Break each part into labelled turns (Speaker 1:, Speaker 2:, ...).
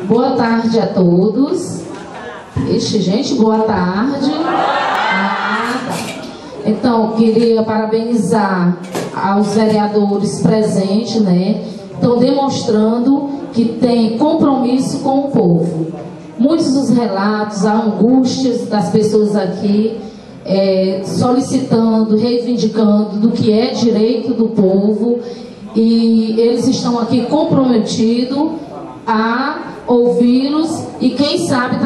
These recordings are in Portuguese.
Speaker 1: Boa tarde a todos. Ixi, gente, boa tarde. Tá. Então, queria parabenizar aos vereadores presentes, né? Estão demonstrando que tem compromisso com o povo. Muitos dos relatos, as angústias das pessoas aqui, solicitando, reivindicando do que é direito do povo, e eles estão aqui comprometidos a ouvi-los e quem sabe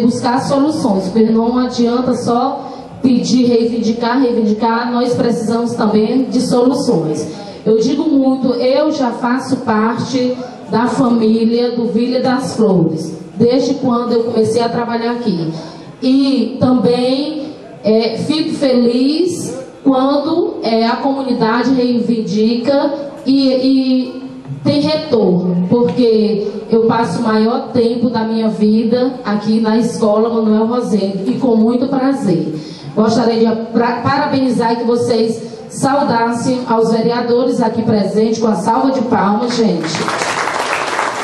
Speaker 1: buscar soluções, porque não adianta só pedir, reivindicar, nós precisamos também de soluções. Eu digo muito, eu já faço parte da família do Vila das Flores, desde quando eu comecei a trabalhar aqui. E também fico feliz quando a comunidade reivindica e tem retorno, porque eu passo o maior tempo da minha vida aqui na Escola Manuel Rosendo, e com muito prazer. Gostaria de parabenizar e que vocês saudassem aos vereadores aqui presentes com a salva de palmas, gente,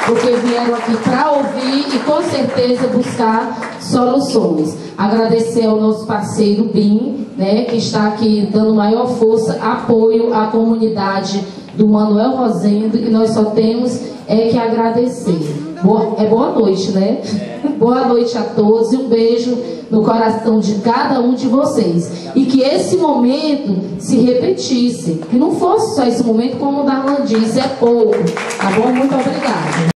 Speaker 1: porque vieram aqui para ouvir e com certeza buscar soluções. Agradecer ao nosso parceiro BIM, né, que está aqui dando maior força, apoio à comunidade do Manuel Rosendo, e nós só temos que agradecer. Boa noite, né? Boa noite a todos e um beijo no coração de cada um de vocês. E que esse momento se repetisse, que não fosse só esse momento, como o Darlan disse, é pouco. Tá bom? Muito obrigada.